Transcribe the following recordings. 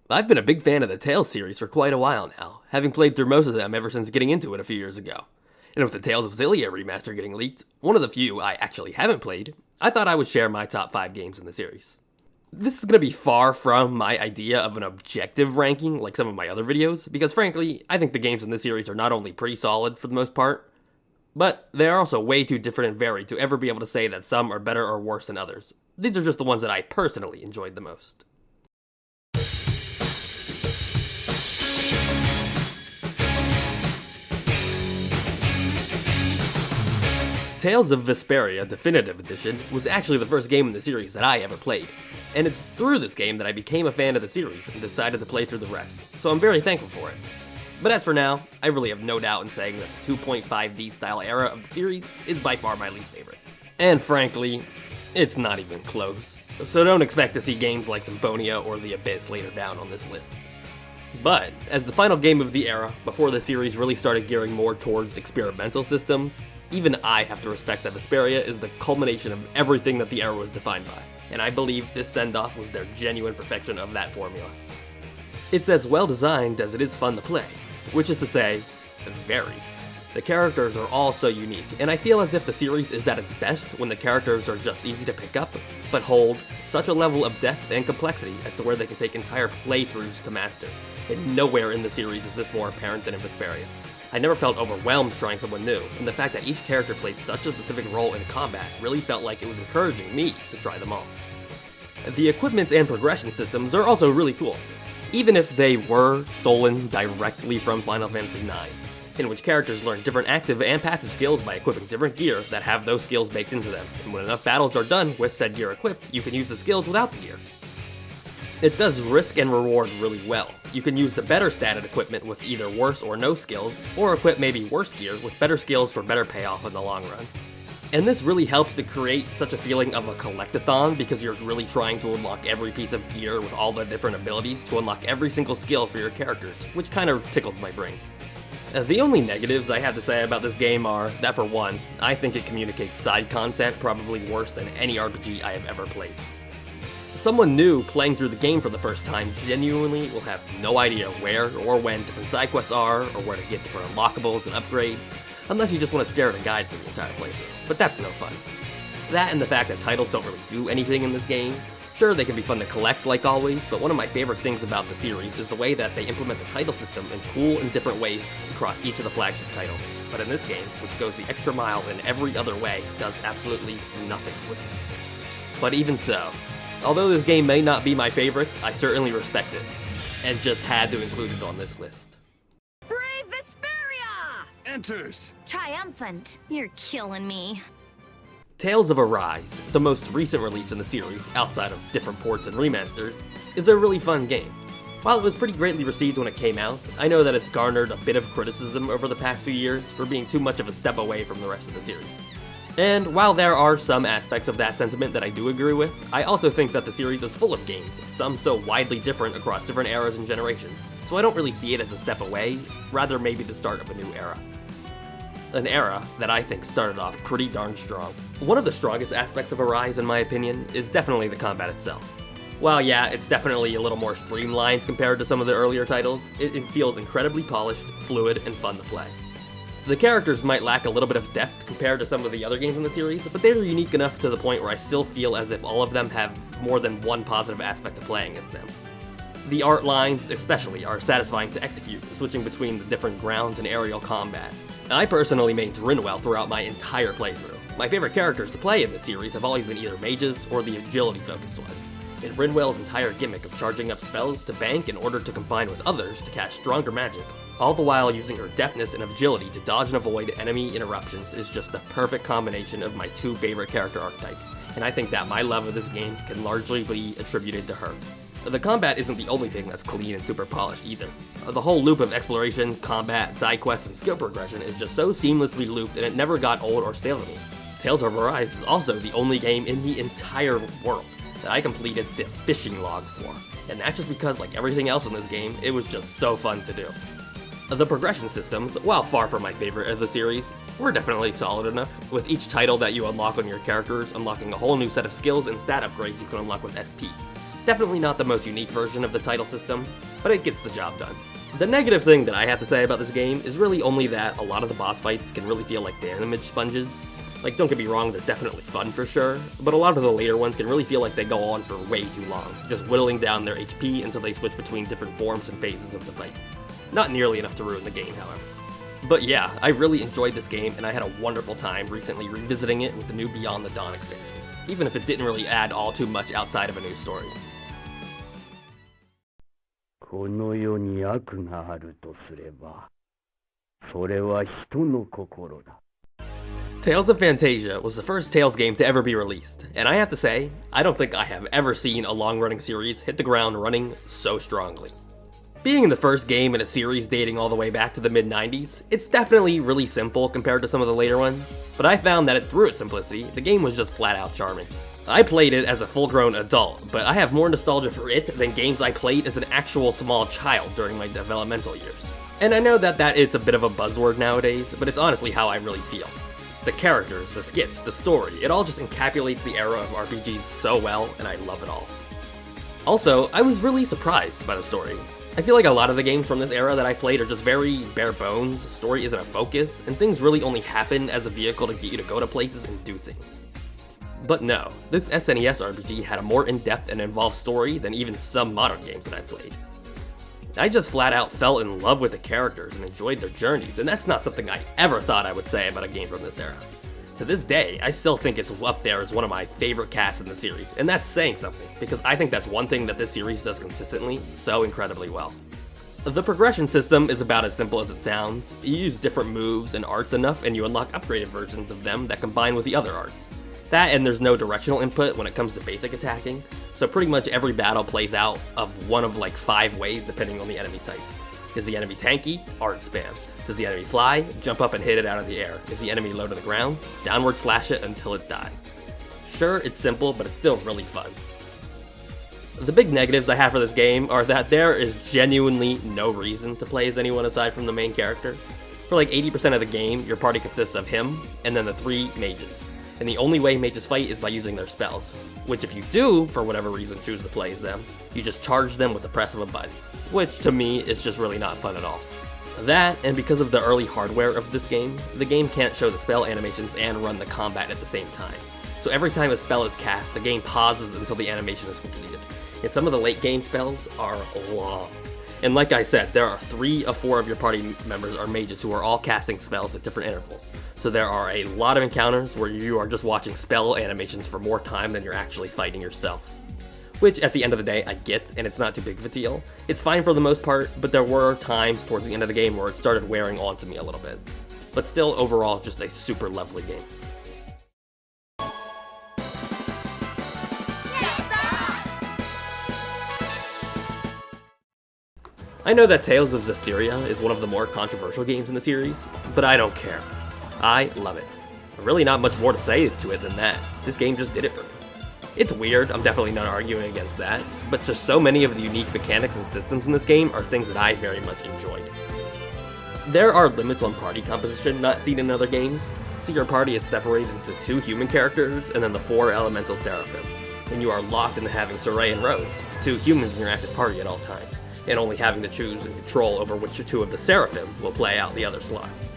I've been a big fan of the Tales series for quite a while now, having played through most of them ever since getting into it a few years ago. And with the Tales of Xillia remaster getting leaked, one of the few I actually haven't played, I thought I would share my top 5 games in the series. This is going to be far from my idea of an objective ranking like some of my other videos, because frankly, I think the games in this series are not only pretty solid for the most part, but they are also way too different and varied to ever be able to say that some are better or worse than others. These are just the ones that I personally enjoyed the most. Tales of Vesperia Definitive Edition was actually the first game in the series that I ever played, and it's through this game that I became a fan of the series and decided to play through the rest, so I'm very thankful for it. But as for now, I really have no doubt in saying that the 2.5D style era of the series is by far my least favorite. And frankly, it's not even close, so don't expect to see games like Symphonia or The Abyss later down on this list. But, as the final game of the era, before the series really started gearing more towards experimental systems, even I have to respect that Vesperia is the culmination of everything that the era was defined by, and I believe this send-off was their genuine perfection of that formula. It's as well designed as it is fun to play, which is to say, very. The characters are all so unique, and I feel as if the series is at its best when the characters are just easy to pick up, but hold such a level of depth and complexity as to where they can take entire playthroughs to master, and nowhere in the series is this more apparent than in Vesperia. I never felt overwhelmed trying someone new, and the fact that each character played such a specific role in combat really felt like it was encouraging me to try them all. The equipment and progression systems are also really cool, even if they were stolen directly from Final Fantasy IX, in which characters learn different active and passive skills by equipping different gear that have those skills baked into them, and when enough battles are done with said gear equipped, you can use the skills without the gear. It does risk and reward really well. You can use the better statted equipment with either worse or no skills, or equip maybe worse gear with better skills for better payoff in the long run. And this really helps to create such a feeling of a collectathon because you're really trying to unlock every piece of gear with all the different abilities to unlock every single skill for your characters, which kind of tickles my brain. The only negatives I have to say about this game are that for one, I think it communicates side content probably worse than any RPG I have ever played. Someone new playing through the game for the first time genuinely will have no idea where or when different side quests are, or where to get different unlockables and upgrades, unless you just want to stare at a guide for the entire playthrough, but that's no fun. That and the fact that titles don't really do anything in this game. Sure, they can be fun to collect like always, but one of my favorite things about the series is the way that they implement the title system in cool and different ways across each of the flagship titles. But in this game, which goes the extra mile in every other way, does absolutely nothing with it. But even so, although this game may not be my favorite, I certainly respect it, and just had to include it on this list. Brave Vesperia! Enters! Triumphant. You're killing me. Tales of Arise, the most recent release in the series, outside of different ports and remasters, is a really fun game. While it was pretty greatly received when it came out, I know that it's garnered a bit of criticism over the past few years for being too much of a step away from the rest of the series. And while there are some aspects of that sentiment that I do agree with, I also think that the series is full of games, some so widely different across different eras and generations, so I don't really see it as a step away, rather maybe the start of a new era. An era that I think started off pretty darn strong. One of the strongest aspects of Arise, in my opinion, is definitely the combat itself. While yeah, it's definitely a little more streamlined compared to some of the earlier titles, it feels incredibly polished, fluid, and fun to play. The characters might lack a little bit of depth compared to some of the other games in the series, but they're unique enough to the point where I still feel as if all of them have more than one positive aspect to playing as them. The art lines, especially, are satisfying to execute, switching between the different grounds and aerial combat. I personally mained Rinwell throughout my entire playthrough. My favorite characters to play in this series have always been either mages or the agility-focused ones, and Rinwell's entire gimmick of charging up spells to bank in order to combine with others to cast stronger magic, all the while using her deftness and agility to dodge and avoid enemy interruptions, is just the perfect combination of my two favorite character archetypes, and I think that my love of this game can largely be attributed to her. The combat isn't the only thing that's clean and super polished either. The whole loop of exploration, combat, side quests, and skill progression is just so seamlessly looped and it never got old or stale to me. Tales of Arise is also the only game in the entire world that I completed the fishing log for, and that's just because, like everything else in this game, it was just so fun to do. The progression systems, while far from my favorite of the series, were definitely solid enough, with each title that you unlock on your characters unlocking a whole new set of skills and stat upgrades you can unlock with SP. definitely not the most unique version of the title system, but it gets the job done. The negative thing that I have to say about this game is really only that a lot of the boss fights can really feel like damage sponges. Like, don't get me wrong, they're definitely fun for sure, but a lot of the later ones can really feel like they go on for way too long, just whittling down their HP until they switch between different forms and phases of the fight. Not nearly enough to ruin the game, however. But yeah, I really enjoyed this game, and I had a wonderful time recently revisiting it with the new Beyond the Dawn expansion, even if it didn't really add all too much outside of a new story. この世に悪があるとすれば、それは人の心だ。 Tales of Phantasia was the first Tales game to ever be released, and I have to say, I don't think I have ever seen a long-running series hit the ground running so strongly. Being the first game in a series dating all the way back to the mid-90s, it's definitely really simple compared to some of the later ones, but I found that through its simplicity, the game was just flat-out charming. I played it as a full-grown adult, but I have more nostalgia for it than games I played as an actual small child during my developmental years. And I know that it's a bit of a buzzword nowadays, but it's honestly how I really feel. The characters, the skits, the story, it all just encapsulates the era of RPGs so well, and I love it all. Also, I was really surprised by the story. I feel like a lot of the games from this era that I played are just very bare bones, story isn't a focus, and things really only happen as a vehicle to get you to go to places and do things. But no, this SNES RPG had a more in-depth and involved story than even some modern games that I've played. I just flat out fell in love with the characters and enjoyed their journeys, and that's not something I ever thought I would say about a game from this era. To this day, I still think it's up there as one of my favorite casts in the series, and that's saying something, because I think that's one thing that this series does consistently so incredibly well. The progression system is about as simple as it sounds. You use different moves and arts enough, and you unlock upgraded versions of them that combine with the other arts. That, and there's no directional input when it comes to basic attacking, so pretty much every battle plays out of one of like 5 ways depending on the enemy type. Is the enemy tanky? Art spam. Does the enemy fly? Jump up and hit it out of the air. Is the enemy low to the ground? Downward slash it until it dies. Sure, it's simple, but it's still really fun. The big negatives I have for this game are that there is genuinely no reason to play as anyone aside from the main character. For like 80% of the game, your party consists of him, and then the 3 mages. And the only way mages fight is by using their spells, which if you do, for whatever reason, choose to play as them, you just charge them with the press of a button, which to me is just really not fun at all. That, and because of the early hardware of this game, the game can't show the spell animations and run the combat at the same time. So every time a spell is cast, the game pauses until the animation is completed. And some of the late game spells are long. And like I said, there are 3 of 4 of your party members are mages who are all casting spells at different intervals. So there are a lot of encounters where you are just watching spell animations for more time than you're actually fighting yourself. Which, at the end of the day, I get, and it's not too big of a deal. It's fine for the most part, but there were times towards the end of the game where it started wearing onto me a little bit. But still, overall, just a super lovely game. I know that Tales of Zestiria is one of the more controversial games in the series, but I don't care. I love it. Really not much more to say to it than that. This game just did it for me. It's weird, I'm definitely not arguing against that, but just so many of the unique mechanics and systems in this game are things that I very much enjoyed. There are limits on party composition not seen in other games, so your party is separated into 2 human characters and then the 4 elemental seraphim, and you are locked into having Sorey and Rose, 2 humans in your active party at all times, and only having to choose and control over which 2 of the seraphim will play out the other slots.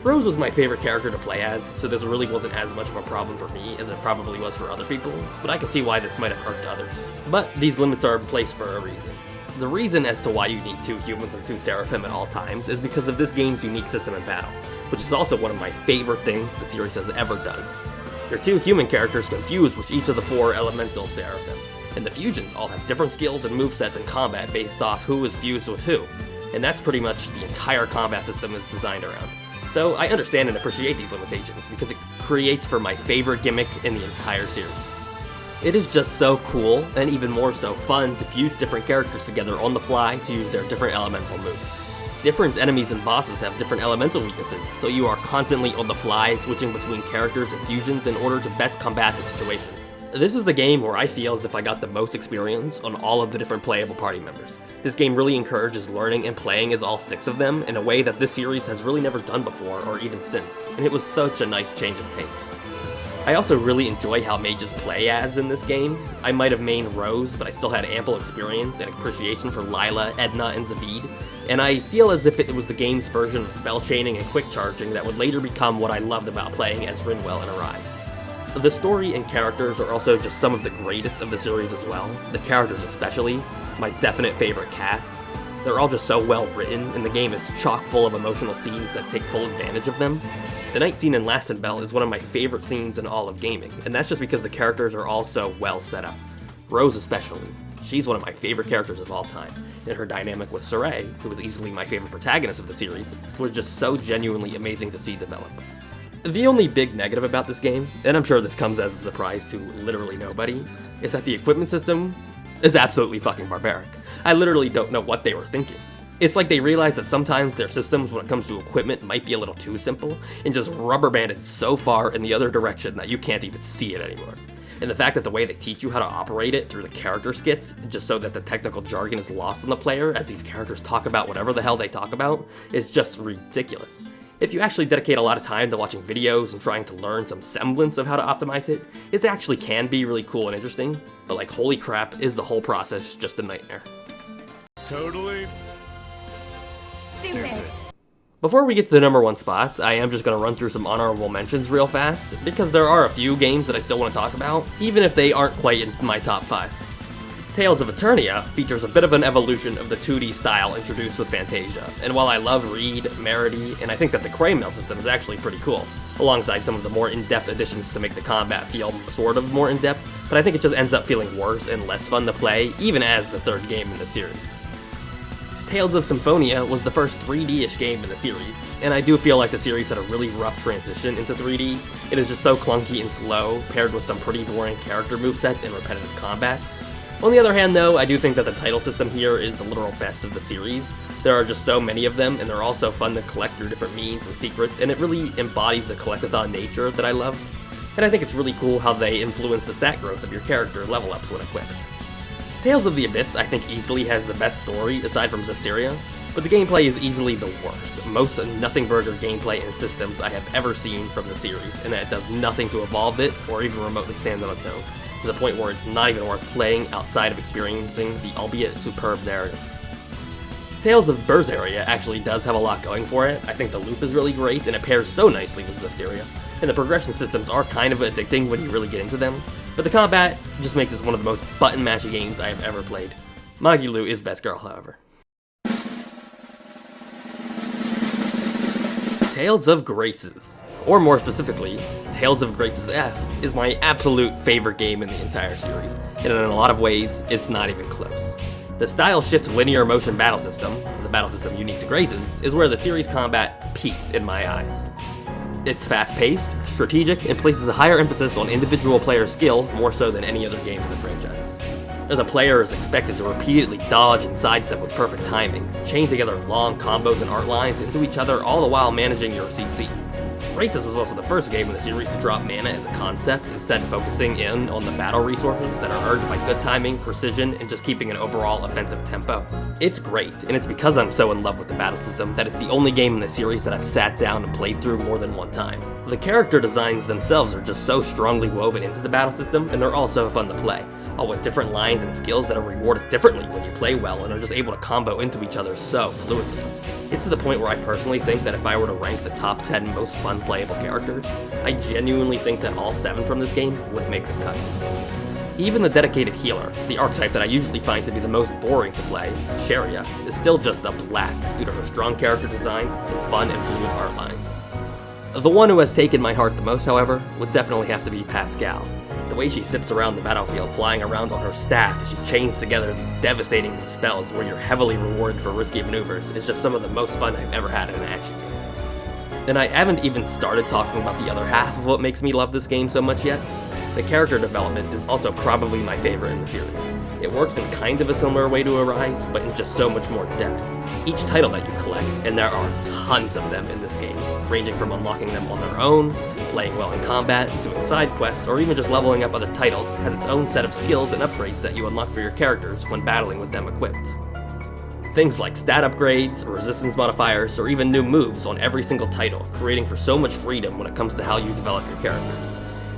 Rose was my favorite character to play as, so this really wasn't as much of a problem for me as it probably was for other people, but I can see why this might have irked others. But these limits are in place for a reason. The reason as to why you need 2 humans and 2 seraphim at all times is because of this game's unique system in battle, which is also one of my favorite things the series has ever done. Your 2 human characters can fuse with each of the 4 elemental seraphim, and the fusions all have different skills and movesets in combat based off who is fused with who, and that's pretty much the entire combat system is designed around. So I understand and appreciate these limitations because it creates for my favorite gimmick in the entire series. It is just so cool, and even more so fun, to fuse different characters together on the fly to use their different elemental moves. Different enemies and bosses have different elemental weaknesses, so you are constantly on the fly switching between characters and fusions in order to best combat the situation. This is the game where I feel as if I got the most experience on all of the different playable party members. This game really encourages learning and playing as all 6 of them in a way that this series has really never done before or even since, and it was such a nice change of pace. I also really enjoy how mages play as in this game. I might have mained Rose, but I still had ample experience and appreciation for Lila, Edna, and Zavid, and I feel as if it was the game's version of spell chaining and quick charging that would later become what I loved about playing as Rinwell and Arise. The story and characters are also just some of the greatest of the series as well, the characters especially, my definite favorite cast. They're all just so well written, and the game is chock full of emotional scenes that take full advantage of them. The night scene in Lastenbell is one of my favorite scenes in all of gaming, and that's just because the characters are all so well set up. Rose especially. She's one of my favorite characters of all time, and her dynamic with Sorey, who was easily my favorite protagonist of the series, was just so genuinely amazing to see develop. The only big negative about this game, and I'm sure this comes as a surprise to literally nobody, is that the equipment system is absolutely fucking barbaric. I literally don't know what they were thinking. It's like they realized that sometimes their systems when it comes to equipment might be a little too simple, and just rubber banded so far in the other direction that you can't even see it anymore. And the fact that the way they teach you how to operate it through the character skits, just so that the technical jargon is lost on the player as these characters talk about whatever the hell they talk about, is just ridiculous. If you actually dedicate a lot of time to watching videos and trying to learn some semblance of how to optimize it, it actually can be really cool and interesting, but like holy crap, is the whole process just a nightmare. Totally Stupid. Before we get to the number one spot, I am just going to run through some honorable mentions real fast, because there are a few games that I still want to talk about, even if they aren't quite in my top 5. Tales of Eternia features a bit of an evolution of the 2D style introduced with Phantasia, and while I love Reed, Merity, and I think that the Crane Mail system is actually pretty cool, alongside some of the more in-depth additions to make the combat feel sort of more in-depth, but I think it just ends up feeling worse and less fun to play, even as the third game in the series. Tales of Symphonia was the first 3D-ish game in the series, and I do feel like the series had a really rough transition into 3D. It is just so clunky and slow, paired with some pretty boring character movesets and repetitive combat. On the other hand though, I do think that the title system here is the literal best of the series. There are just so many of them, and they're all so fun to collect through different means and secrets, and it really embodies the collectathon nature that I love. And I think it's really cool how they influence the stat growth of your character level ups when equipped. Tales of the Abyss I think easily has the best story aside from Zestiria, but the gameplay is easily the worst. Most nothing burger gameplay and systems I have ever seen from the series, and it does nothing to evolve it or even remotely stand on its own, to the point where it's not even worth playing outside of experiencing the albeit superb narrative. Tales of Berseria actually does have a lot going for it. I think the loop is really great, and it pairs so nicely with Zestiria, and the progression systems are kind of addicting when you really get into them, but the combat just makes it one of the most button-mashy games I have ever played. Magilu is best girl, however. Tales of Graces, or more specifically, Tales of Graces F, is my absolute favorite game in the entire series, and in a lot of ways, it's not even close. The style shift linear motion battle system, the battle system unique to Graces, is where the series combat peaked in my eyes. It's fast-paced, strategic, and places a higher emphasis on individual player skill more so than any other game in the franchise. The player is expected to repeatedly dodge and sidestep with perfect timing, chain together long combos and art lines into each other all the while managing your CC. Graces was also the first game in the series to drop mana as a concept, instead focusing in on the battle resources that are earned by good timing, precision, and just keeping an overall offensive tempo. It's great, and it's because I'm so in love with the battle system that it's the only game in the series that I've sat down and played through more than one time. The character designs themselves are just so strongly woven into the battle system, and they're all so fun to play, all with different lines and skills that are rewarded differently when you play well and are just able to combo into each other so fluidly. It's to the point where I personally think that if I were to rank the top 10 most fun playable characters, I genuinely think that all 7 from this game would make the cut. Even the dedicated healer, the archetype that I usually find to be the most boring to play, Sharia, is still just a blast due to her strong character design and fun and fluid art lines. The one who has taken my heart the most, however, would definitely have to be Pascal. The way she zips around the battlefield, flying around on her staff as she chains together these devastating spells where you're heavily rewarded for risky maneuvers, is just some of the most fun I've ever had in an action game. And I haven't even started talking about the other half of what makes me love this game so much yet. The character development is also probably my favorite in the series. It works in kind of a similar way to Arise, but in just so much more depth. Each title that you collect, and there are tons of them in this game, ranging from unlocking them on their own, playing well in combat, doing side quests, or even just leveling up other titles, has its own set of skills and upgrades that you unlock for your characters when battling with them equipped. Things like stat upgrades, resistance modifiers, or even new moves on every single title, creating for so much freedom when it comes to how you develop your characters.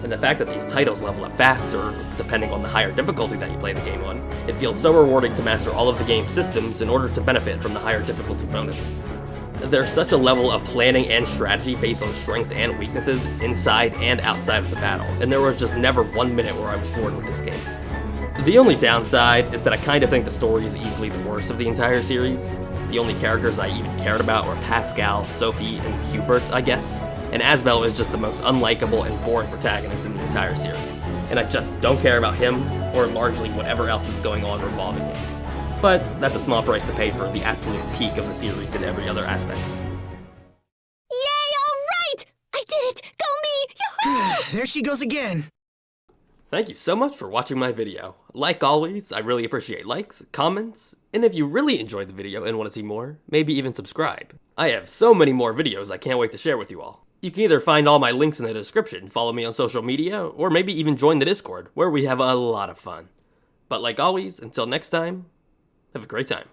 And the fact that these titles level up faster, depending on the higher difficulty that you play the game on, it feels so rewarding to master all of the game's systems in order to benefit from the higher difficulty bonuses. There's such a level of planning and strategy based on strength and weaknesses inside and outside of the battle, and there was just never 1 minute where I was bored with this game. The only downside is that I kind of think the story is easily the worst of the entire series. The only characters I even cared about were Pascal, Sophie, and Hubert, I guess. And Asbel is just the most unlikable and boring protagonist in the entire series. And I just don't care about him, or largely whatever else is going on revolving him. But that's a small price to pay for the absolute peak of the series in every other aspect. Yay, alright! I did it! Go me! Yahoo! There she goes again. Thank you so much for watching my video. Like always, I really appreciate likes, comments, and if you really enjoyed the video and want to see more, maybe even subscribe. I have so many more videos I can't wait to share with you all. You can either find all my links in the description, follow me on social media, or maybe even join the Discord, where we have a lot of fun. But like always, until next time, have a great time.